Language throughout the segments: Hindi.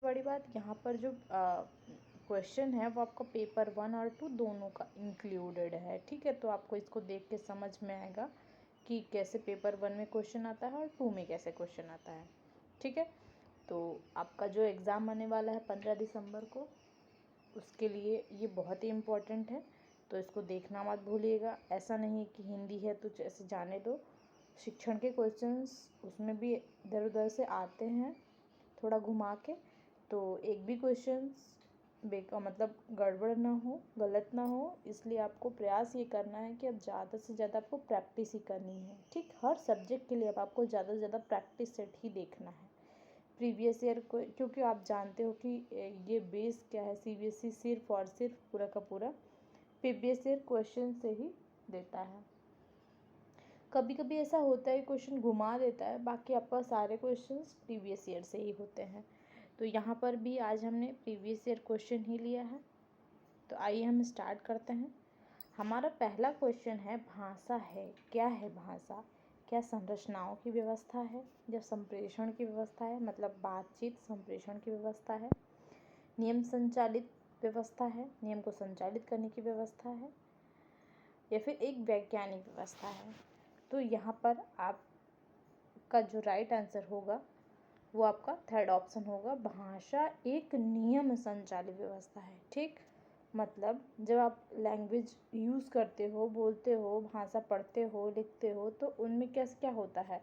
बड़ी बात यहाँ पर जो क्वेश्चन है वो आपका पेपर 1 और 2 दोनों का इंक्लूडेड है। ठीक है, तो आपको इसको देख के समझ में आएगा कि कैसे पेपर 1 में क्वेश्चन आता है और 2 में कैसे क्वेश्चन आता है। ठीक है, तो आपका जो एग्ज़ाम आने वाला है 15 दिसंबर को, उसके लिए ये बहुत ही इम्पोर्टेंट है, तो इसको देखना मत भूलिएगा। ऐसा नहीं है कि हिंदी है तो ऐसे जाने दो, शिक्षण के क्वेश्चंस उसमें भी इधर उधर से आते हैं थोड़ा घुमा के, तो एक भी क्वेश्चंस मतलब गड़बड़ ना हो, गलत ना हो, इसलिए आपको प्रयास ये करना है कि अब ज़्यादा से ज़्यादा आपको प्रैक्टिस ही करनी है। ठीक, हर सब्जेक्ट के लिए अब आपको ज़्यादा से ज़्यादा प्रैक्टिस सेट ही देखना है प्रीवियस ईयर को, क्योंकि आप जानते हो कि ये बेस क्या है, सीबीएसई सिर्फ और सिर्फ पूरा का पूरा प्रीवियस ईयर क्वेश्चन से ही देता है। कभी कभी ऐसा होता है क्वेश्चन घुमा देता है, बाकी आपका सारे क्वेश्चंस प्रीवियस ईयर से ही होते हैं। तो यहाँ पर भी आज हमने प्रीवियस ईयर क्वेश्चन ही लिया है, तो आइए हम स्टार्ट करते हैं। हमारा पहला क्वेश्चन है, भाषा है क्या है भाषा? क्या संरचनाओं की व्यवस्था है, या संप्रेषण की व्यवस्था है, मतलब बातचीत संप्रेषण की व्यवस्था है, नियम संचालित व्यवस्था है, नियम को संचालित करने की व्यवस्था है, या फिर एक वैज्ञानिक व्यवस्था है? तो यहाँ पर आपका जो राइट आंसर होगा वो आपका थर्ड ऑप्शन होगा, भाषा एक नियम संचालित व्यवस्था है। ठीक, मतलब जब आप लैंग्वेज यूज़ करते हो, बोलते हो, भाषा पढ़ते हो, लिखते हो, तो उनमें कैसे क्या होता है,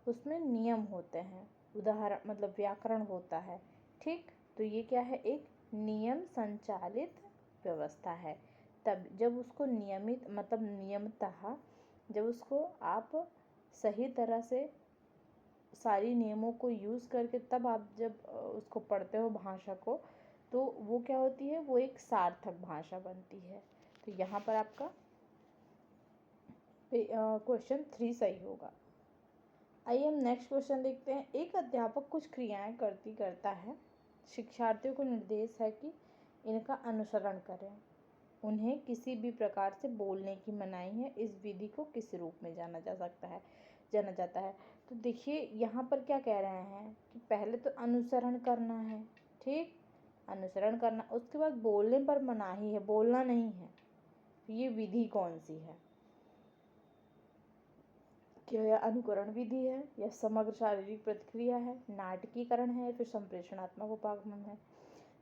उसमें नियम होते हैं, उदाहरण मतलब व्याकरण होता है। ठीक, तो ये क्या है, एक नियम संचालित व्यवस्था है। तब जब उसको नियमित मतलब नियमतः जब उसको आप सही तरह से सारी नियमों को यूज़ करके तब आप जब उसको पढ़ते हो भाषा को, तो वो क्या होती है, वो एक सार्थक भाषा बनती है। तो यहाँ पर आपका क्वेश्चन 3 सही होगा। आइए हम नेक्स्ट क्वेश्चन देखते हैं। एक अध्यापक कुछ क्रियाएं करता है, शिक्षार्थियों को निर्देश है कि इनका अनुसरण करें, उन्हें किसी भी प्रकार से बोलने की मनाही है, इस विधि को किस रूप में जाना जाता है। तो देखिए यहाँ पर क्या कह रहे हैं कि पहले तो अनुसरण करना है। ठीक, अनुसरण करना, उसके बाद बोलने पर मनाही है, बोलना नहीं है। ये विधि कौन सी है? क्या यह अनुकरण विधि है, या समग्र शारीरिक प्रतिक्रिया है, नाटकीकरण है, या फिर संप्रेषणात्मक उपागम है?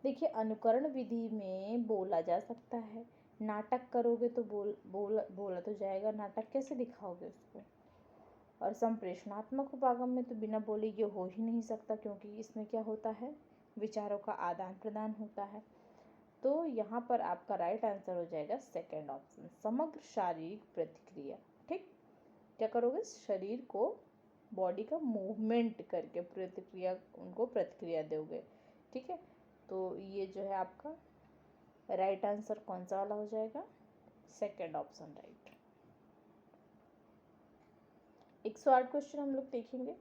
देखिए, अनुकरण विधि में बोला जा सकता है, नाटक करोगे तो बोला तो जाएगा, नाटक कैसे दिखाओगे उसको? और संप्रेषणात्मक उपागम में तो बिना बोले ये हो ही नहीं सकता, क्योंकि इसमें क्या होता है, विचारों का आदान प्रदान होता है। तो यहाँ पर आपका राइट आंसर हो जाएगा सेकंड ऑप्शन, समग्र शारीरिक प्रतिक्रिया। ठीक, क्या करोगे, शरीर को, बॉडी का मूवमेंट करके उनको प्रतिक्रिया दोगे। ठीक है, तो ये जो है आपका राइट आंसर कौन सा वाला हो जाएगा, सेकंड ऑप्शन राइट। 108 क्वेश्चन हम लोग देखेंगे।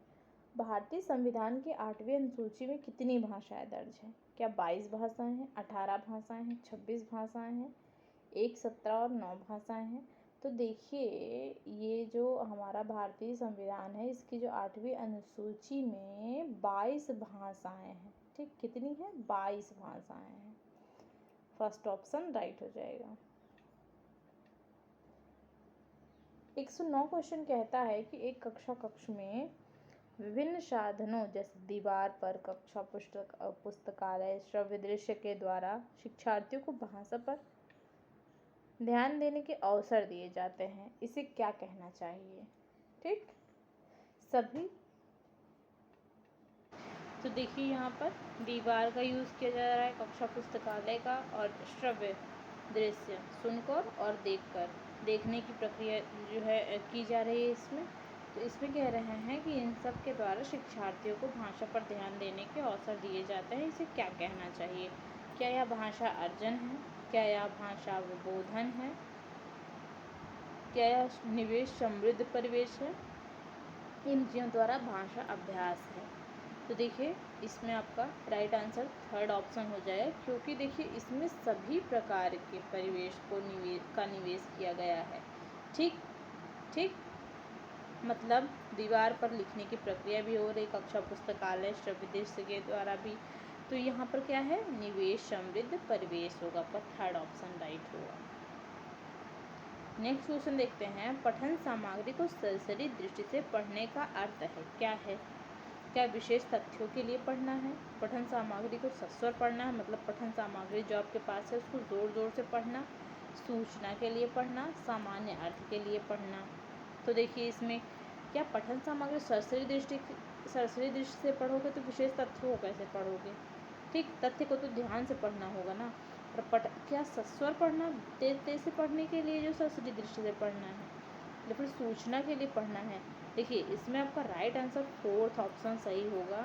भारतीय संविधान की 8वीं अनुसूची में कितनी भाषाएं दर्ज हैं? क्या 22 भाषाएं हैं, 18 भाषाएं हैं, 26 भाषाएं हैं, 1, 17 और 9 भाषाएं हैं? तो देखिए, ये जो हमारा भारतीय संविधान है, इसकी जो 8वीं अनुसूची में 22 भाषाएं हैं। ठीक, कितनी है, 22 भाषाएं हैं। फर्स्ट ऑप्शन राइट हो जाएगा। 109 क्वेश्चन कहता है कि एक कक्ष में विभिन्न साधनों जैसे दीवार पर, कक्षा पुस्तकालय, श्रव्य दृश्य के द्वारा शिक्षार्थियों को भाषा पर ध्यान देने के अवसर दिए जाते हैं, इसे क्या कहना चाहिए? ठीक, सभी। तो देखिए यहाँ पर दीवार का यूज़ किया जा रहा है, कक्षा पुस्तकालय का, और श्रव्य दृश्य सुनकर और देखने की प्रक्रिया जो है की जा रही है इसमें। तो इसमें कह रहे हैं कि इन सब के द्वारा शिक्षार्थियों को भाषा पर ध्यान देने के अवसर दिए जाते हैं, इसे क्या कहना चाहिए? क्या यह भाषा अर्जन है, क्या यह भाषा विबोधन है, क्या यह निवेश समृद्ध परिवेश है, इन चीज़ों द्वारा भाषा अभ्यास है? तो देखिए, इसमें आपका राइट आंसर थर्ड ऑप्शन हो जाए, क्योंकि देखिए इसमें सभी प्रकार के परिवेश को निवेश किया गया है। ठीक ठीक, मतलब दीवार पर लिखने की प्रक्रिया भी हो रही, कक्षा पुस्तकालय श्रव्य दृश्य के द्वारा भी तो यहाँ पर क्या है, निवेश समृद्ध परिवेश होगा, पर थर्ड ऑप्शन राइट होगा। नेक्स्ट क्वेश्चन देखते हैं, पठन सामग्री को सरसरी दृष्टि से पढ़ने का अर्थ है क्या है? क्या विशेष तथ्यों के लिए पढ़ना है? पठन सामग्री को सस्वर पढ़ना है, मतलब पठन सामग्री जो आपके पास है उसको जोर जोर से पढ़ना, सूचना के लिए पढ़ना, सामान्य अर्थ के लिए पढ़ना। तो देखिए इसमें क्या पठन सामग्री सरसरी दृष्टि से पढ़ोगे तो विशेष तथ्यों को कैसे पढ़ोगे? ठीक, तथ्य को तो ध्यान से पढ़ना होगा ना। और क्या सस्वर पढ़ना, तेज तेज से पढ़ने के लिए जो सरसरी दृष्टि से पढ़ना है, या फिर सूचना के लिए पढ़ना है? देखिए इसमें आपका राइट आंसर फोर्थ ऑप्शन सही होगा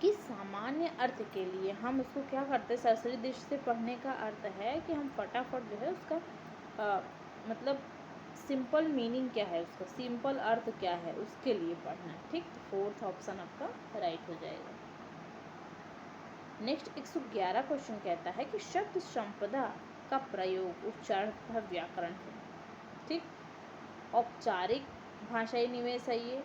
कि सामान्य अर्थ के लिए हम उसको क्या करते हैं, सरसरी दृष्टि से पढ़ने का अर्थ है कि हम फटाफट जो है उसका मतलब सिंपल मीनिंग क्या है उसका, सिंपल अर्थ क्या है उसके लिए पढ़ना है। ठीक, तो फोर्थ ऑप्शन आपका राइट हो जाएगा। नेक्स्ट 111 क्वेश्चन कहता है कि शब्द संपदा का प्रयोग उच्चारण तथा व्याकरण है। ठीक, औपचारिक भाषाई निवेश है ये,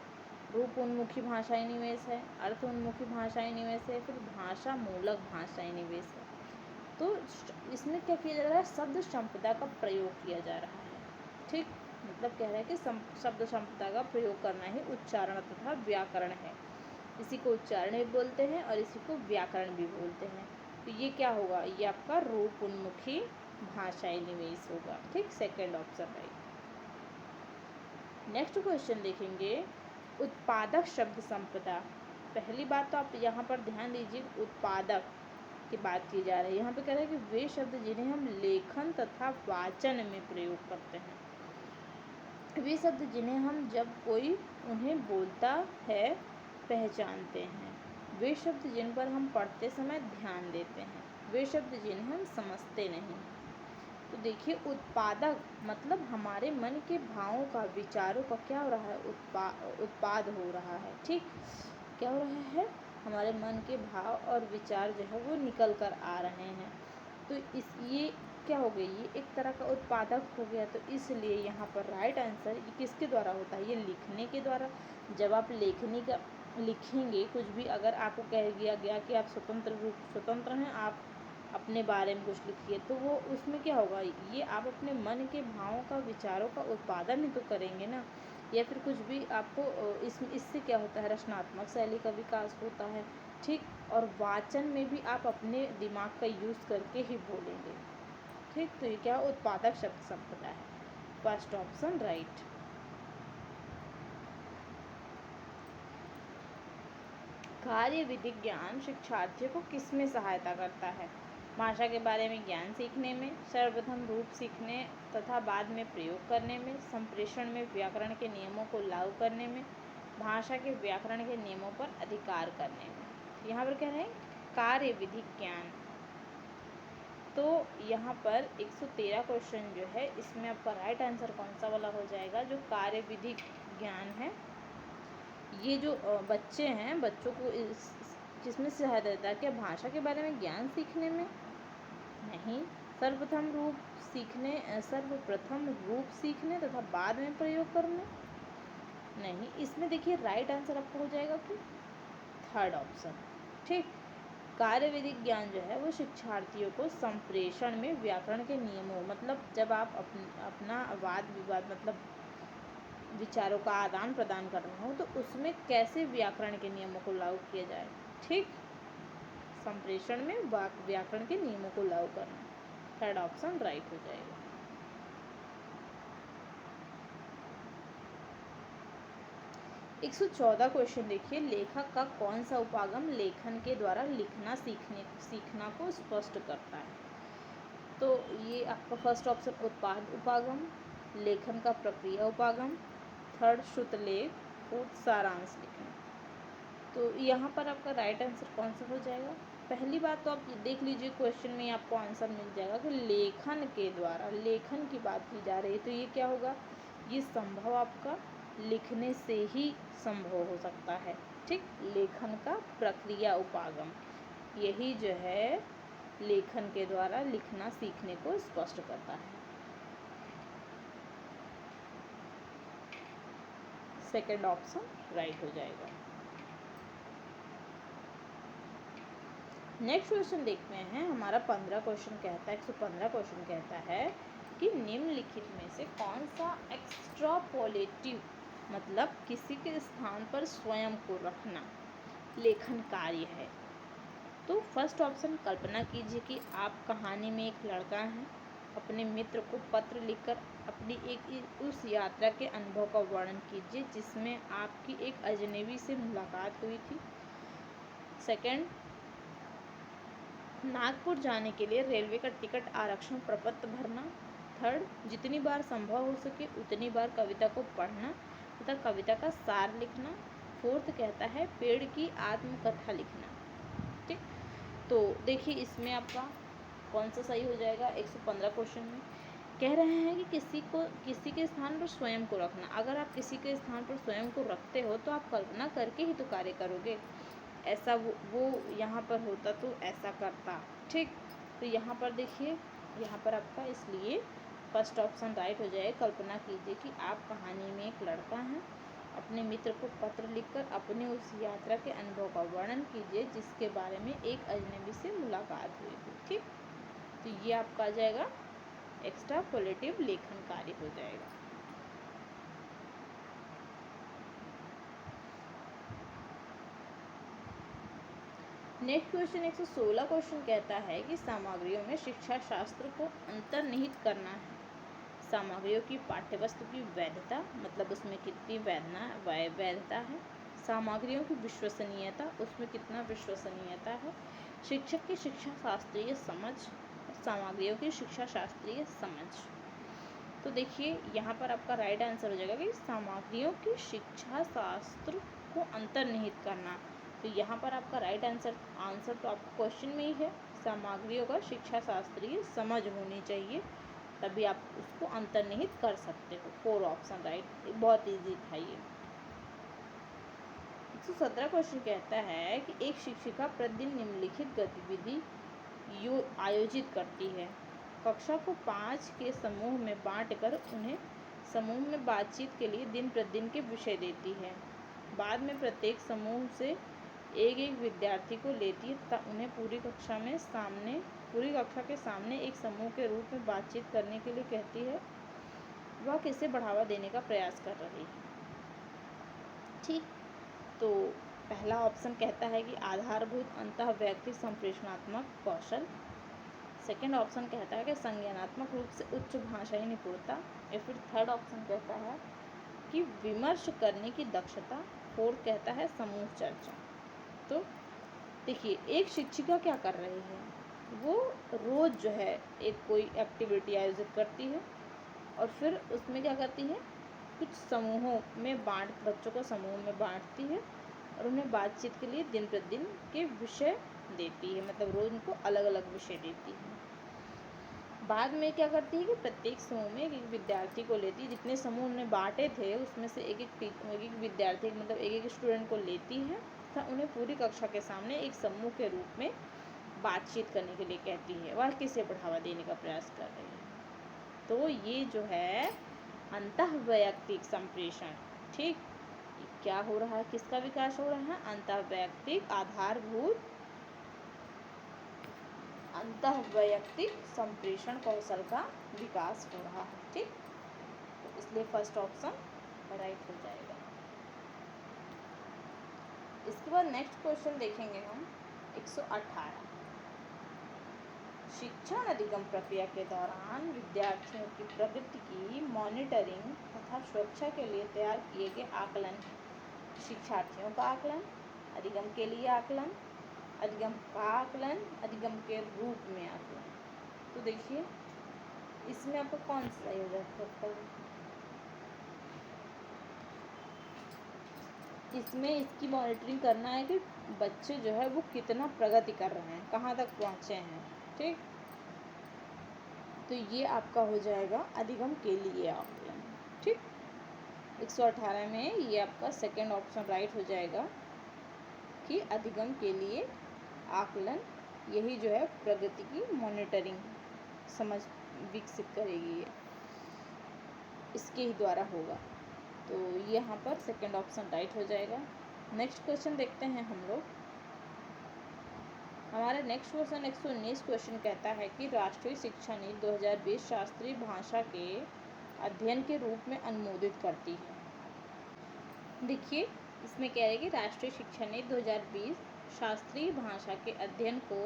रूप उन्मुखी भाषाई निवेश है, अर्थ उन्मुखी भाषाई निवेश है, फिर भाषा मूलक भाषाई निवेश है। तो इसमें क्या किया जा रहा है, शब्द संपदा का प्रयोग किया जा रहा है। ठीक, मतलब कह रहा है कि शब्द संपदा का प्रयोग करना ही उच्चारण तथा व्याकरण है। इसी को उच्चारण भी बोलते हैं और इसी को व्याकरण भी बोलते हैं। तो ये क्या होगा, ये आपका रूप उन्मुखी भाषाई निवेश होगा। ठीक, second option right. Next question देखेंगे, उत्पादक शब्द संपदा। पहली बात तो आप यहाँ पर ध्यान दीजिए, उत्पादक की बात की जा रही है। यहाँ पे कह रहा है कि वे शब्द जिन्हें हम लेखन तथा वाचन में प्रयोग करते हैं, वे शब्द जिन्हें हम जब कोई उन्हें बोलता है पहचानते हैं, वे शब्द जिन पर हम पढ़ते समय ध्यान देते हैं, वे शब्द जिन्हें हम समझते नहीं। तो देखिए उत्पादक मतलब हमारे मन के भावों का, विचारों का क्या हो रहा है, उत्पाद हो रहा है। ठीक, क्या हो रहा है, हमारे मन के भाव और विचार जो है वो निकल कर आ रहे हैं। तो ये क्या हो गई, ये एक तरह का उत्पादक हो गया। तो इसलिए यहाँ पर राइट आंसर ये किसके द्वारा होता है, ये लिखने के द्वारा। जब आप लेखनी का लिखेंगे कुछ भी, अगर आपको कह दिया गया कि आप स्वतंत्र हैं, आप अपने बारे में कुछ लिखिए, तो वो उसमें क्या होगा, ये आप अपने मन के भावों का, विचारों का उत्पादन ही तो करेंगे ना। या फिर कुछ भी आपको इससे क्या होता है, रचनात्मक शैली का विकास होता है। ठीक, और वाचन में भी आप अपने दिमाग का यूज़ करके ही बोलेंगे। ठीक, तो ये क्या उत्पादक शब्द संपदा है, फर्स्ट ऑप्शन राइट। कार्य विधि ज्ञान शिक्षार्थियों को किस में सहायता करता है? भाषा के बारे में ज्ञान सीखने में, सर्वप्रथम रूप सीखने तथा बाद में प्रयोग करने में, संप्रेषण में व्याकरण के नियमों को लागू करने में, भाषा के व्याकरण के नियमों पर अधिकार करने में। यहाँ पर कह रहे हैं कार्य विधि ज्ञान। तो यहाँ पर 113 क्वेश्चन जो है इसमें आपका राइट आंसर कौन सा वाला हो जाएगा, जो कार्य विधि ज्ञान है। ये जो बच्चे हैं, बच्चों को किसमें सहायता देता है, क्या भाषा के बारे में ज्ञान सीखने में? नहीं, सर्वप्रथम रूप सीखने तथा बाद में प्रयोग करने? नहीं, इसमें देखिए राइट आंसर आपको हो जाएगा कि थर्ड ऑप्शन। ठीक, कार्य विधिक ज्ञान जो है वो शिक्षार्थियों को संप्रेषण में व्याकरण के नियमों, मतलब जब आप अपना वाद विवाद मतलब विचारों का आदान प्रदान कर रहे हो, तो उसमें कैसे व्याकरण के नियमों को लागू किया जाए। ठीक, संप्रेषण में व्याकरण के नियमों को लागू करना, थर्ड ऑप्शन राइट हो जाएगा। एक 114 क्वेश्चन देखिए, लेखक का कौन सा उपागम लेखन के द्वारा लिखना सीखना को स्पष्ट करता है? तो ये आपका फर्स्ट ऑप्शन उत्पाद उपागम, लेखन का प्रक्रिया उपागम, थर्ड श्रुतलेख, फोर्थ सारांश लिखना। तो यहाँ पर आपका राइट आंसर कौन सा हो जाएगा? पहली बात तो आप देख लीजिए क्वेश्चन में आपको आंसर मिल जाएगा कि लेखन के द्वारा, लेखन की बात की जा रही है। तो ये क्या होगा, ये संभव आपका लिखने से ही संभव हो सकता है। ठीक, लेखन का प्रक्रिया उपागम, यही जो है लेखन के द्वारा लिखना सीखने को स्पष्ट करता है। सेकंड ऑप्शन राइट हो जाएगा। नेक्स्ट क्वेश्चन देखते हैं। हमारा 15 क्वेश्चन कहता है, 115 क्वेश्चन कहता है कि निम्नलिखित में से कौन सा एक्स्ट्रापोलेटिव मतलब किसी के स्थान पर स्वयं को रखना लेखन कार्य है। तो फर्स्ट ऑप्शन, कल्पना कीजिए कि आप कहानी में एक लड़का हैं, अपने मित्र को पत्र लिखकर अपनी उस यात्रा के अनुभव का वर्णन कीजिए जिसमें आपकी एक अजनबी से मुलाकात हुई थी। सेकंड, नागपुर जाने के लिए रेलवे का टिकट आरक्षण प्रपत्र भरना। थर्ड, जितनी बार संभव हो सके उतनी बार कविता को पढ़ना तथा कविता का सार लिखना। फोर्थ कहता है पेड़ की आत्मकथा लिखना। ठीक, तो देखिए इसमें आपका कौन सा सही हो जाएगा। 115 क्वेश्चन में कह रहे हैं कि किसी के स्थान पर स्वयं को रखना। अगर आप किसी के स्थान पर स्वयं को रखते हो तो आप कल्पना करके ही तो कार्य करोगे। ऐसा वो यहाँ पर होता तो ऐसा करता। ठीक, तो यहाँ पर देखिए, यहाँ पर आपका इसलिए फर्स्ट ऑप्शन राइट हो जाए। कल्पना कीजिए कि आप कहानी में एक लड़का हैं, अपने मित्र को पत्र लिखकर अपने उस यात्रा के अनुभव का वर्णन कीजिए जिसके बारे में एक अजनबी से मुलाकात हुई थी। ठीक, तो ये आपका आ जाएगा एक्स्ट्रापोलेटिव लेखन कार्य हो जाएगा। नेक्स्ट क्वेश्चन 116 क्वेश्चन कहता है कि सामग्रियों में शिक्षा शास्त्र को अंतर्निहित करना है। सामग्रियों की पाठ्यवस्तु की वैधता मतलब उसमें कितनी वैधता है। सामग्रियों की विश्वसनीयता, उसमें कितना विश्वसनीयता है। शिक्षक की शिक्षा शास्त्रीय समझ, सामग्रियों की शिक्षा शास्त्रीय समझ। तो देखिए यहाँ पर आपका राइट आंसर हो जाएगा कि सामग्रियों की शिक्षा शास्त्र को अंतर्निहित करना। तो यहाँ पर आपका राइट आंसर तो आपको क्वेश्चन में ही है, सामग्रियों का शिक्षा शास्त्रीय समझ होनी चाहिए, तभी आप उसको अंतर्निहित कर सकते हो। 4 ऑप्शन राइट, बहुत इजी था ये। 117 क्वेश्चन कहता है कि एक शिक्षिका प्रतिदिन निम्नलिखित गतिविधि आयोजित करती है। कक्षा को 5 के समूह में बांटकर उन्हें समूह में बातचीत के लिए दिन प्रतिदिन के विषय देती है। बाद में प्रत्येक समूह से एक विद्यार्थी को लेती है तथा उन्हें पूरी कक्षा के सामने एक समूह के रूप में बातचीत करने के लिए कहती है। वह किसे बढ़ावा देने का प्रयास कर रही है। ठीक, तो पहला ऑप्शन कहता है कि आधारभूत अंतःवैयक्तिक संप्रेषणात्मक कौशल। सेकेंड ऑप्शन कहता है कि संज्ञानात्मक रूप से उच्च भाषाई निपुणता। या फिर थर्ड ऑप्शन कहता है कि विमर्श करने की दक्षता। फोर्थ कहता है समूह चर्चा। तो देखिए एक शिक्षिका क्या कर रही है, वो रोज़ जो है एक कोई एक्टिविटी आयोजित करती है और फिर उसमें क्या करती है, कुछ समूहों में बच्चों को समूह में बांटती है और उन्हें बातचीत के लिए दिन प्रतिदिन के विषय देती है, मतलब रोज़ उनको अलग अलग विषय देती है। बाद में क्या करती है कि प्रत्येक समूह में एक विद्यार्थी को लेती है। जितने समूह उन्होंने बांटे थे उसमें से एक विद्यार्थी मतलब एक स्टूडेंट को लेती है तथा उन्हें पूरी कक्षा के सामने एक समूह के रूप में बातचीत करने के लिए कहती है। वह किसे बढ़ावा देने का प्रयास कर रही है। तो ये जो है अंतःवैयक्तिक संप्रेषण। ठीक, क्या हो रहा है, किसका विकास हो रहा है, अंतःवैयक्तिक अंतःवैयक्तिक संप्रेषण कौशल का विकास हो रहा है। ठीक, तो इसलिए फर्स्ट ऑप्शन राइट हो जाएगा। इसके बाद नेक्स्ट क्वेश्चन देखेंगे हम 118। शिक्षण अधिगम प्रक्रिया के दौरान विद्यार्थियों की प्रगति की मॉनिटरिंग तथा सुरक्षा के लिए तैयार किए गए आकलन। शिक्षार्थियों का आकलन, अधिगम के लिए आकलन, अधिगम का आकलन, अधिगम के रूप में आकलन। तो देखिए इसमें आपको कौन सा सही हो सकता है। इसमें इसकी मॉनिटरिंग करना है कि बच्चे जो है वो कितना प्रगति कर रहे हैं, कहाँ तक पहुँचे हैं। ठीक, तो ये आपका हो जाएगा अधिगम के लिए आकलन। ठीक, 118 में ये आपका सेकंड ऑप्शन राइट हो जाएगा कि अधिगम के लिए आकलन, यही जो है प्रगति की मॉनिटरिंग समझ विकसित करेगी, ये इसके ही द्वारा होगा। तो यहाँ पर सेकंड ऑप्शन राइट हो जाएगा। नेक्स्ट क्वेश्चन देखते हैं हम लोग। हमारा नेक्स्ट क्वेश्चन 119 क्वेश्चन कहता है कि राष्ट्रीय शिक्षा नीति 2020 शास्त्रीय भाषा के अध्ययन के रूप में अनुमोदित करती है। देखिए इसमें कह रहे हैं कि राष्ट्रीय शिक्षा नीति 2020 शास्त्रीय भाषा के अध्ययन को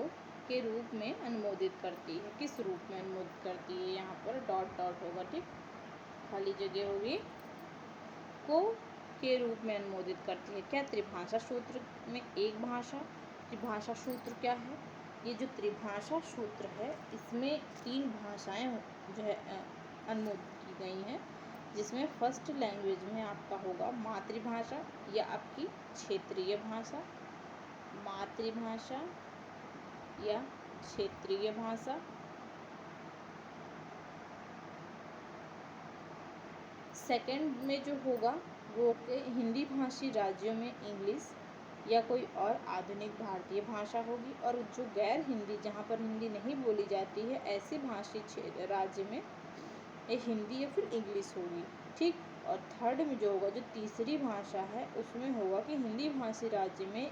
के रूप में अनुमोदित करती है। किस रूप में अनुमोदित करती है? यहाँ पर डॉट डॉट होगा, ठीक, खाली जगह होगी, को के रूप में अनुमोदित करती है। क्या त्रिभाषा सूत्र में एक भाषा? त्रिभाषा सूत्र क्या है? ये जो त्रिभाषा सूत्र है इसमें 3 भाषाएं जो है अनुमोदित की गई हैं, जिसमें फर्स्ट लैंग्वेज में आपका होगा मातृभाषा या आपकी क्षेत्रीय भाषा, मातृभाषा या क्षेत्रीय भाषा। सेकंड में जो होगा वो के हिंदी भाषी राज्यों में इंग्लिश या कोई और आधुनिक भारतीय भाषा होगी, और जो गैर हिंदी, जहाँ पर हिंदी नहीं बोली जाती है, ऐसे भाषी राज्य में ये हिंदी या फिर इंग्लिश होगी, ठीक। और थर्ड में जो होगा, जो तीसरी भाषा है, उसमें होगा कि हिंदी भाषी राज्य में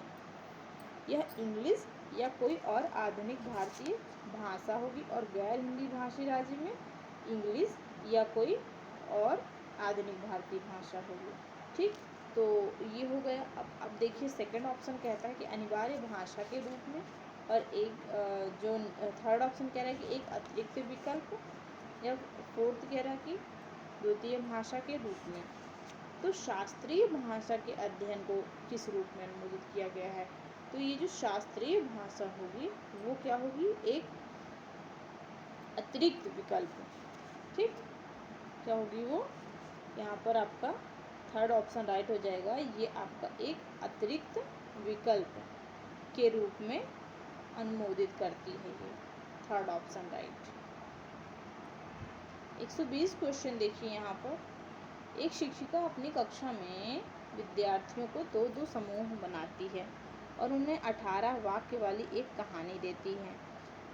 यह इंग्लिश या कोई और आधुनिक भारतीय भाषा होगी, और गैर हिंदी भाषी राज्य में इंग्लिश या कोई और आधुनिक भारतीय भाषा होगी, ठीक। तो ये हो गया। अब देखिए सेकंड ऑप्शन कहता है कि अनिवार्य भाषा के रूप में, और एक जो थर्ड ऑप्शन कह रहा है कि एक अतिरिक्त विकल्प, या फोर्थ कह रहा है कि द्वितीय भाषा के रूप में। तो शास्त्रीय भाषा के अध्ययन को किस रूप में अनुमोदित किया गया है? तो ये जो शास्त्रीय भाषा होगी वो क्या होगी? एक अतिरिक्त विकल्प, ठीक। क्या होगी वो? यहाँ पर आपका थर्ड ऑप्शन राइट हो जाएगा। ये आपका एक अतिरिक्त विकल्प के रूप में अनुमोदित करती है, ये थर्ड ऑप्शन राइट। 120 क्वेश्चन देखिए यहाँ पर। एक शिक्षिका अपनी कक्षा में विद्यार्थियों को 2-2 समूह बनाती है और उन्हें 18 वाक्य वाली एक कहानी देती है।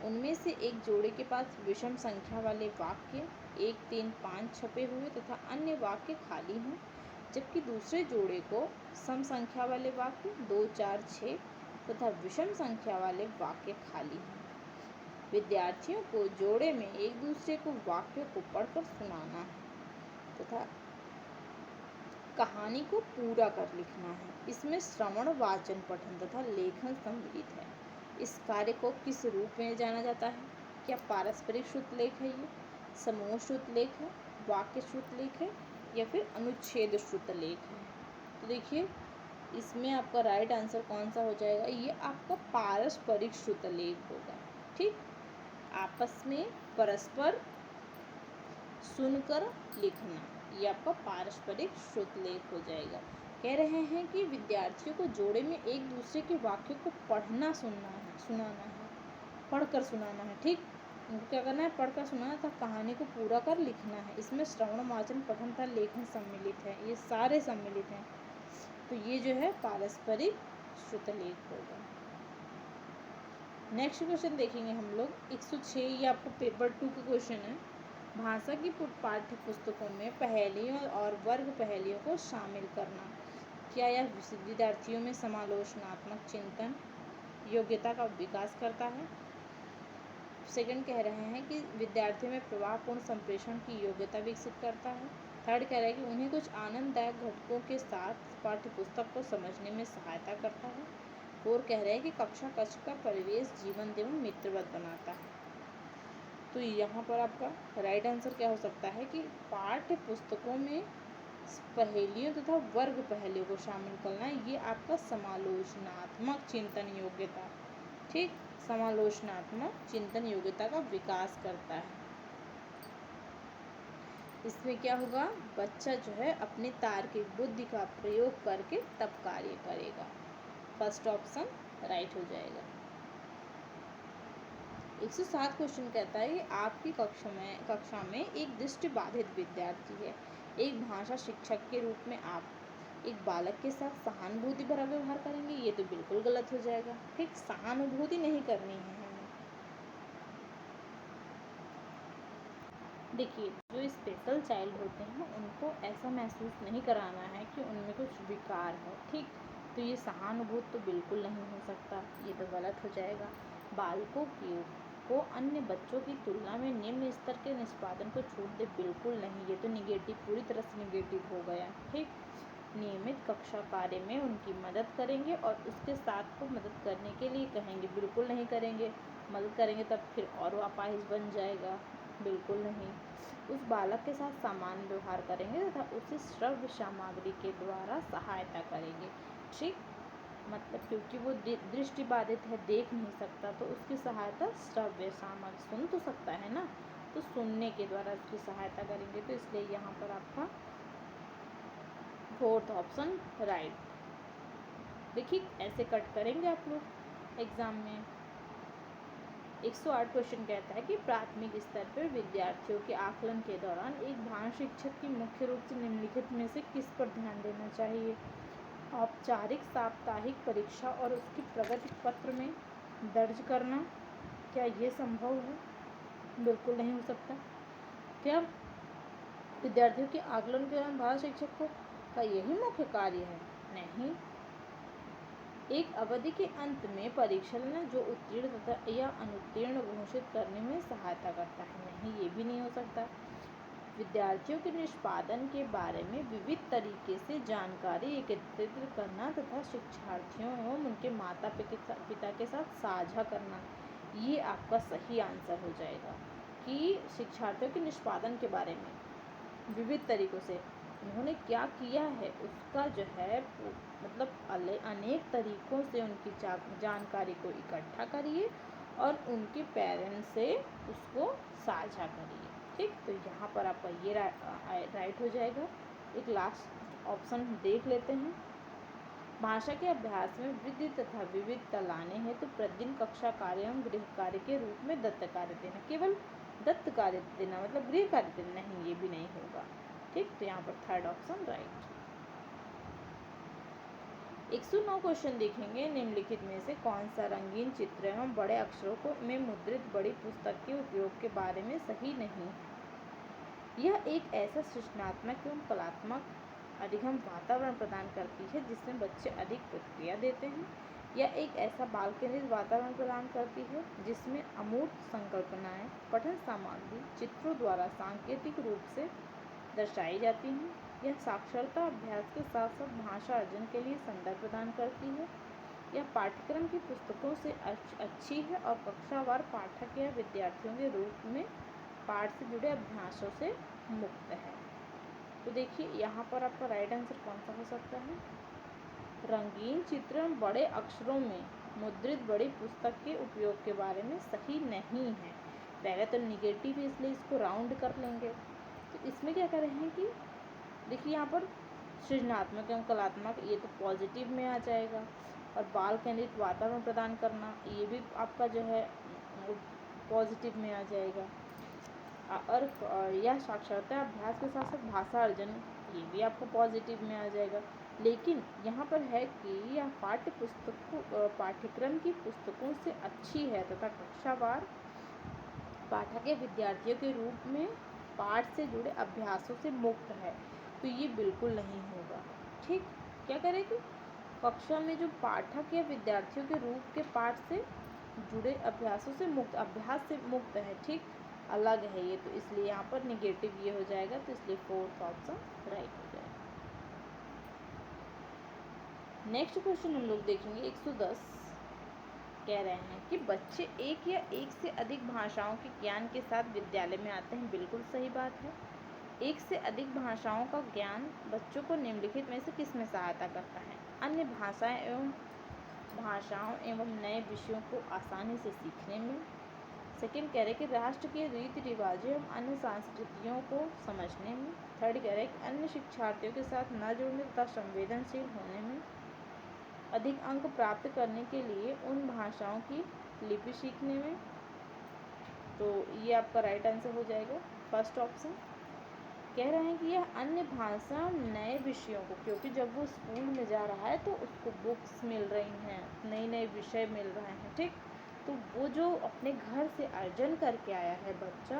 उनमें से एक जोड़े के पास विषम संख्या वाले वाक्य 1, 3, 5 छपे हुए तथा अन्य वाक्य खाली हों, जबकि दूसरे जोड़े को सम संख्या वाले वाक्य 2, 4, 6 तथा विषम संख्या वाले वाक्य खाली हैं। विद्यार्थियों को जोड़े में एक दूसरे को वाक्यों को पढ़कर सुनाना है तथा कहानी को पूरा कर लिखना है। इसमें श्रवण, वाचन, पठन तथा लेखन सम्मिलित है। इस कार्य को किस रूप में जाना जाता है? क्या पारस्परिक श्रुत लेख है, ये समूह श्रुत लेख है, वाक्य श्रुत लेख है, या फिर अनुच्छेद श्रुत लेख है? तो देखिए इसमें आपका राइट आंसर कौन सा हो जाएगा? ये आपका पारस्परिक श्रुत लेख होगा, ठीक। आपस में परस्पर सुनकर लिखना, ये आपका पारस्परिक श्रुत लेख हो जाएगा। कह रहे हैं कि विद्यार्थियों को जोड़े में एक दूसरे के वाक्यों को पढ़ना सुनाना है, पढ़कर सुनाना है, ठीक। उनको क्या करना है? पढ़कर सुनाना था, कहानी को पूरा कर लिखना है। इसमें श्रवण, वाचन, पठन तथा लेखन सम्मिलित है, ये सारे सम्मिलित हैं। तो ये जो है पारस्परिक श्रुत लेख होगा। नेक्स्ट क्वेश्चन देखेंगे हम लोग 106। ये आपको पेपर 2 का क्वेश्चन है। भाषा की पाठ्य पुस्तकों में पहेलियों और वर्ग पहेलियों को शामिल करना, क्या यह विद्यार्थियों में समालोचनात्मक चिंतन योग्यता का विकास करता है? सेकंड कह रहे हैं कि विद्यार्थियों में प्रभावपूर्ण संप्रेषण की योग्यता विकसित करता है। थर्ड कह रहा है कि उन्हें कुछ आनंददायक घटकों के साथ पाठ्यपुस्तक को समझने में सहायता करता है। और कह रहे हैं कि कक्षा कक्ष का परिवेश जीवंत एवं मित्रवत बनाता है। तो यहाँ पर आपका राइट आंसर क्या हो सकता है कि पाठ्य पुस्तकों में पहेलियों तथा वर्ग पहेलियों को शामिल करना, ये आपका समालोचनात्मक चिंतन योग्यता, ठीक, समालोचनात्मक चिंतन योग्यता का विकास करता है। इसमें क्या होगा? बच्चा जो है अपनी तार्किक बुद्धि का प्रयोग करके तब कार्य करेगा। फर्स्ट ऑप्शन राइट हो जाएगा। 107 क्वेश्चन कहता है कि आपकी कक्षा में एक दृष्टिबाधित विद्यार्थी है। एक भाषा शिक्षक के रूप में आप एक बालक के साथ सहानुभूति भरा व्यवहार करेंगे? ये तो बिल्कुल गलत हो जाएगा, ठीक। सहानुभूति नहीं करनी है हमें। देखिए जो स्पेशल चाइल्ड होते हैं उनको ऐसा महसूस नहीं कराना है कि उनमें कुछ विकार है, ठीक। तो ये सहानुभूत तो बिल्कुल नहीं हो सकता, ये तो गलत हो जाएगा। बालकों को अन्य बच्चों की तुलना में निम्न स्तर के निष्पादन को छूट दे, बिल्कुल नहीं, ये तो निगेटिव, पूरी तरह से निगेटिव हो गया। ठीक, नियमित कक्षा कार्य में उनकी मदद करेंगे और उसके साथ को मदद करने के लिए कहेंगे, बिल्कुल नहीं करेंगे। मदद करेंगे तब फिर और अपाहिज बन जाएगा, बिल्कुल नहीं। उस बालक के साथ समान व्यवहार करेंगे तथा उसे श्रव्य सामग्री के द्वारा सहायता करेंगे। ठीक, मतलब क्योंकि वो दृष्टि बाधित है, देख नहीं सकता, तो उसकी सहायता श्रव्य सामग्री, सुन तो सकता है ना, तो सुनने के द्वारा उसकी सहायता करेंगे। तो इसलिए यहाँ पर आपका फोर्थ ऑप्शन राइट। देखिए ऐसे कट करेंगे आप लोग एग्जाम में। 108 क्वेश्चन कहता है कि प्राथमिक स्तर पर विद्यार्थियों के आकलन के दौरान एक भाषा शिक्षक की मुख्य रूप से निम्नलिखित में से किस पर ध्यान देना चाहिए? औपचारिक साप्ताहिक परीक्षा और उसकी प्रगति पत्र में दर्ज करना, क्या ये संभव है? बिल्कुल नहीं हो सकता। क्या विद्यार्थियों के आकलन के दौरान भाषा शिक्षक का यही मुख्य कार्य है? नहीं। एक अवधि के अंत में परीक्षा लेना जो उत्तीर्ण तथा या अनुत्तीर्ण घोषित करने में सहायता करता है? नहीं, ये भी नहीं हो सकता। विद्यार्थियों के निष्पादन के बारे में विविध तरीके से जानकारी एकत्रित करना तथा शिक्षार्थियों एवं उनके माता पिता के साथ साझा करना, ये आपका सही आंसर हो जाएगा। कि शिक्षार्थियों के निष्पादन के बारे में विविध तरीकों से उन्होंने क्या किया है उसका जो है मतलब अनेक तरीकों से उनकी जानकारी को इकट्ठा करिए और उनके पेरेंट्स से उसको साझा करिए। ठीक, तो यहाँ पर आपका ये राइट हो जाएगा। एक लास्ट ऑप्शन देख लेते हैं। भाषा के अभ्यास में वृद्धि तथा विविधता लाने हैं तो प्रतिदिन कक्षा कार्य एवं गृह कार्य के रूप में दत्त कार्य देना, केवल दत्त कार्य देना मतलब गृह कार्य देना नहीं, ये भी नहीं होगा। ठीक, तो यहाँ पर थर्ड ऑप्शन राइट। 109 क्वेश्चन देखेंगे, निम्नलिखित में से कौन सा रंगीन चित्र एवं बड़े अक्षरों में मुद्रित बड़ी पुस्तक के उपयोग के बारे में सही नहीं? यह एक ऐसा सृजनात्मक एवं कलात्मक अधिगम वातावरण प्रदान करती है जिसमें बच्चे अधिक प्रतिक्रिया देते हैं। यह एक ऐसा बाल केंद्रित वातावरण प्रदान करती है जिसमें अमूर्त संकल्पनाएं पठन सामग्री चित्रों द्वारा सांकेतिक रूप से दर्शाई जाती हैं। यह साक्षरता अभ्यास के साथ साथ भाषा अर्जन के लिए संदर्भ प्रदान करती है। यह पाठ्यक्रम की पुस्तकों से अच्छी है और कक्षावार पाठक या विद्यार्थियों के रूप में पाठ से जुड़े अभ्यासों से मुक्त है। तो देखिए यहाँ पर आपका राइट आंसर कौन सा हो सकता है? रंगीन चित्र बड़े अक्षरों में मुद्रित बड़ी पुस्तक के उपयोग के बारे में सही नहीं है। पहले तो निगेटिव है इसलिए इसको राउंड कर लेंगे। तो इसमें क्या कर रहे हैं कि देखिए यहाँ पर सृजनात्मक एवं कलात्मक, ये तो पॉजिटिव में आ जाएगा। और बाल केंद्रित वातावरण प्रदान करना, ये भी आपका जो है पॉजिटिव में आ जाएगा। और यह साक्षरता अभ्यास के साथ साथ भाषा अर्जन, ये भी आपको पॉजिटिव में आ जाएगा। लेकिन यहाँ पर है कि यह पाठ्यक्रम की पुस्तकों से अच्छी है तथा कक्षावार पाठक या विद्यार्थियों के रूप में पाठ से जुड़े अभ्यासों से मुक्त है, तो ये बिल्कुल नहीं होगा। ठीक, क्या करेगी? कक्षा में जो पाठक या विद्यार्थियों के रूप के पाठ से जुड़े अभ्यासों से मुक्त, अभ्यास से मुक्त है। ठीक, अलग है ये, तो इसलिए यहाँ पर निगेटिव ये हो जाएगा, तो इसलिए फोर्थ ऑप्शन राइट हो जाएगा। नेक्स्ट क्वेश्चन हम लोग देखेंगे 110। कह रहे हैं कि बच्चे एक या एक से अधिक भाषाओं के ज्ञान के साथ विद्यालय में आते हैं। बिल्कुल सही बात है। एक से अधिक भाषाओं का ज्ञान बच्चों को निम्नलिखित में से किस में सहायता करता है? अन्य भाषाओं एवं नए विषयों को आसानी से सीखने में। सेकेंड कह रहे कि राष्ट्र के रीति रिवाजों एवं अन्य संस्कृतियों को समझने में। थर्ड कह रहे कि अन्य शिक्षार्थियों के साथ न जुड़ने तथा संवेदनशील होने में। अधिक अंक प्राप्त करने के लिए उन भाषाओं की लिपि सीखने में। तो ये आपका राइट आंसर हो जाएगा फर्स्ट ऑप्शन। कह रहे हैं कि यह अन्य भाषा नए विषयों को, क्योंकि जब वो स्कूल में जा रहा है तो उसको बुक्स मिल रही हैं, नए नए विषय मिल रहे हैं। ठीक, तो वो जो अपने घर से अर्जन करके आया है बच्चा,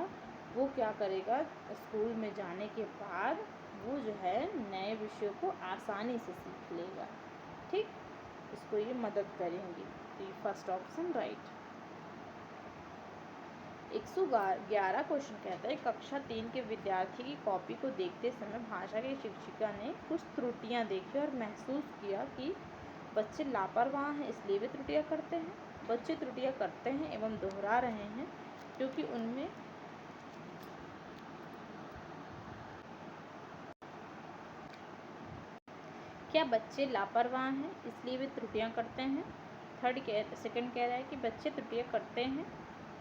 वो क्या करेगा, स्कूल में जाने के बाद वो जो है नए विषयों को आसानी से सीख लेगा। ठीक, इसको ये मदद करेंगी। तो ये फर्स्ट ऑप्शन राइट। 111 क्वेश्चन कहता है कक्षा 3 के विद्यार्थी की कॉपी को देखते समय भाषा की शिक्षिका ने कुछ त्रुटियां देखी और महसूस किया कि बच्चे लापरवाह हैं इसलिए वे त्रुटियां करते हैं। बच्चे त्रुटियां करते हैं एवं दोहरा रहे हैं क्योंकि उनमें क्या बच्चे लापरवाह हैं इसलिए वे त्रुटियां करते हैं। सेकंड कह रहा है कि बच्चे त्रुटियां करते हैं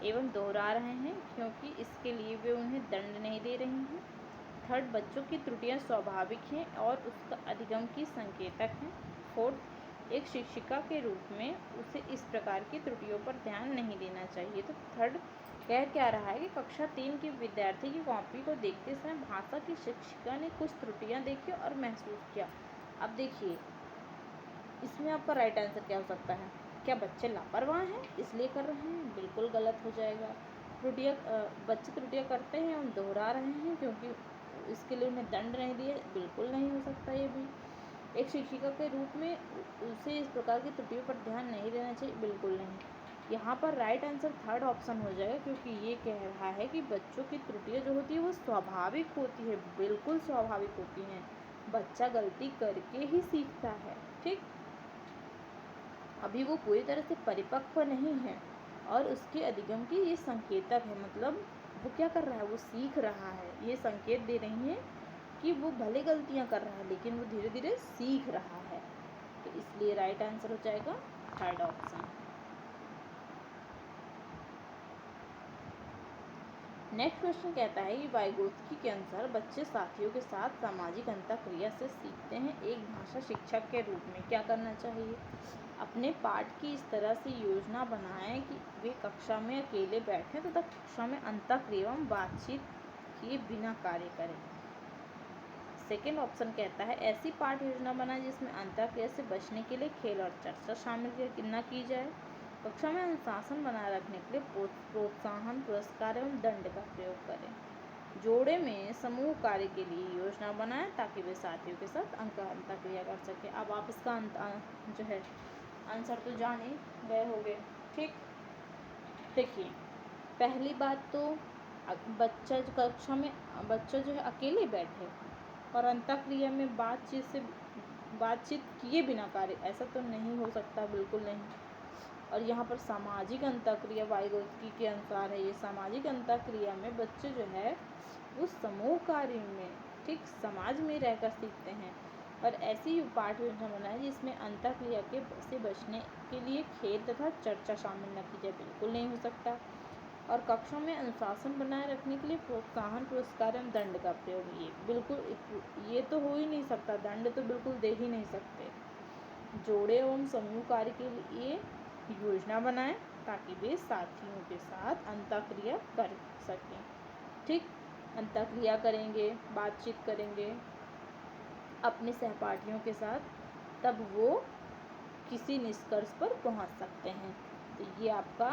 एवं दोहरा रहे हैं क्योंकि इसके लिए वे उन्हें दंड नहीं दे रही हैं। थर्ड, बच्चों की त्रुटियां स्वाभाविक हैं और उसका अधिगम की संकेतक हैं। फोर्थ, एक शिक्षिका के रूप में उसे इस प्रकार की त्रुटियों पर ध्यान नहीं देना चाहिए। तो थर्ड कह क्या रहा है कि कक्षा 3 के विद्यार्थी की कॉपी को देखते समय भाषा की शिक्षिका ने कुछ त्रुटियां देखी और महसूस किया। अब देखिए इसमें आपका राइट आंसर क्या हो सकता है। क्या बच्चे लापरवाह हैं इसलिए कर रहे हैं, बिल्कुल गलत हो जाएगा। बच्चे त्रुटियां करते हैं और दोहरा रहे हैं क्योंकि इसके लिए उन्हें दंड नहीं दिए, बिल्कुल नहीं हो सकता ये भी। एक शिक्षिका के रूप में उसे इस प्रकार की त्रुटियों पर ध्यान नहीं देना चाहिए, बिल्कुल नहीं। यहाँ पर राइट आंसर थर्ड ऑप्शन हो जाएगा क्योंकि ये कह रहा है कि बच्चों की त्रुटियां जो होती है वो स्वाभाविक होती है, बिल्कुल स्वाभाविक होती हैं। बच्चा गलती करके ही सीखता है, ठीक। अभी वो पूरी तरह से परिपक्व नहीं है और उसके अधिगम की ये संकेतक है, मतलब वो क्या कर रहा है, वो सीख रहा है। ये संकेत दे रही है कि वो भले गलतियां कर रहा है लेकिन वो धीरे धीरे सीख रहा है। तो इसलिए राइट आंसर हो जाएगा थर्ड ऑप्शन। नेक्स्ट क्वेश्चन कहता है कि वाइगोत्स्की के अनुसार बच्चे साथियों के साथ सामाजिक अंतःक्रिया से सीखते हैं। एक भाषा शिक्षक के रूप में क्या करना चाहिए। अपने पाठ की इस तरह से योजना बनाएं कि वे कक्षा में अकेले बैठें तथा कक्षा में अंतःक्रिया एवं बातचीत किए बिना कार्य करें। सेकेंड ऑप्शन कहता है ऐसी पाठ योजना बनाएं जिसमें अंतःक्रिया से बचने के लिए खेल और चर्चा शामिल न की जाए। कक्षा में अनुशासन बनाए रखने के लिए प्रोत्साहन, पुरस्कार एवं दंड का प्रयोग करें। जोड़े में समूह कार्य के लिए योजना बनाएं ताकि वे साथियों के साथ अंतःक्रिया कर सकें। अब आप इसका जो है आंसर तो जान ही गए होंगे, ठीक। देखिए पहली बात तो बच्चा जो कक्षा में बच्चा जो है अकेले बैठे और अंतःक्रिया में बातचीत किए बिना कार्य, ऐसा तो नहीं हो सकता, बिल्कुल नहीं। और यहाँ पर सामाजिक अंतःक्रिया वाइगोत्स्की के अनुसार है, ये सामाजिक अंतःक्रिया में बच्चे जो है वो समूह कार्य में, ठीक, समाज में रहकर सीखते हैं। और ऐसी पाठ योजना बनाए जिसमें अंतःक्रिया से बचने के लिए खेल तथा चर्चा शामिल न की जाए, बिल्कुल नहीं हो सकता। और कक्षा में अनुशासन बनाए रखने के लिए प्रोत्साहन, पुरस्कार एवं दंड का प्रयोग, ये बिल्कुल, ये तो हो ही नहीं सकता, दंड तो बिल्कुल दे ही नहीं सकते। जोड़े एवं समूह कार्य के लिए योजना बनाएं ताकि वे साथियों के साथ अंतःक्रिया कर सकें, ठीक। अंतःक्रिया करेंगे, बातचीत करेंगे अपने सहपाठियों के साथ, तब वो किसी निष्कर्ष पर पहुंच सकते हैं। तो ये आपका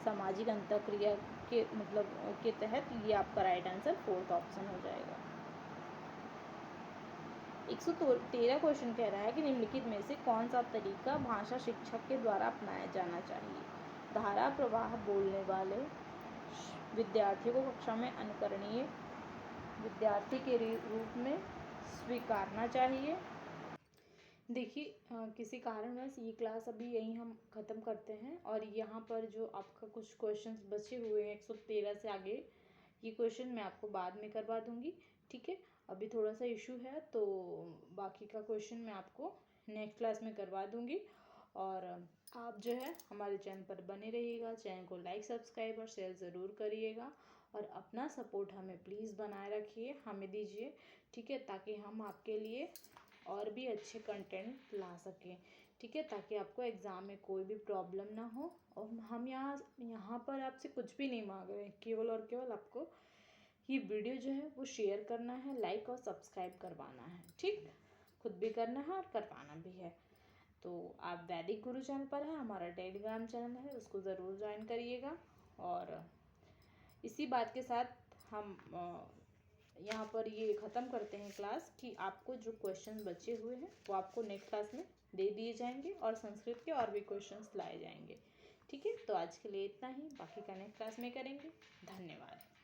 सामाजिक अंतःक्रिया के मतलब के तहत ये आपका राइट आंसर फोर्थ ऑप्शन हो जाएगा। 113 क्वेश्चन कह रहा है कि निम्नलिखित में से कौन सा तरीका भाषा शिक्षक के द्वारा अपनाया जाना चाहिए। धारा प्रवाह बोलने वाले विद्यार्थियों को कक्षा में अनुकरणीय विद्यार्थी के रूप में स्वीकारना चाहिए। देखिए किसी कारणवश ये क्लास अभी यहीं हम ख़त्म करते हैं और यहाँ पर जो आपका कुछ क्वेश्चंस बचे हुए हैं 113 से आगे, ये क्वेश्चन मैं आपको बाद में करवा दूँगी, ठीक है। अभी थोड़ा सा इशू है तो बाकी का क्वेश्चन मैं आपको नेक्स्ट क्लास में करवा दूँगी। और आप जो है हमारे चैनल पर बने रहिएगा, चैनल को लाइक, सब्सक्राइब और शेयर ज़रूर करिएगा और अपना सपोर्ट हमें प्लीज़ बनाए रखिए, हमें दीजिए, ठीक है, ताकि हम आपके लिए और भी अच्छे कंटेंट ला सकें, ठीक है, ताकि आपको एग्ज़ाम में कोई भी प्रॉब्लम ना हो। और हम यहाँ पर आपसे कुछ भी नहीं मांग रहे हैं, केवल और केवल आपको ये वीडियो जो है वो शेयर करना है, लाइक और सब्सक्राइब करवाना है, ठीक, खुद भी करना है और करवाना भी है। तो आप वैदिक गुरु चैनल पर है, हमारा टेलीग्राम चैनल है, उसको ज़रूर ज्वाइन करिएगा। और इसी बात के साथ हम यहाँ पर ये ख़त्म करते हैं क्लास कि आपको जो क्वेश्चन बचे हुए हैं वो आपको नेक्स्ट क्लास में दे दिए जाएंगे और संस्कृत के और भी क्वेश्चंस लाए जाएंगे। ठीक है, तो आज के लिए इतना ही, बाकी का नेक्स्ट क्लास में करेंगे। धन्यवाद।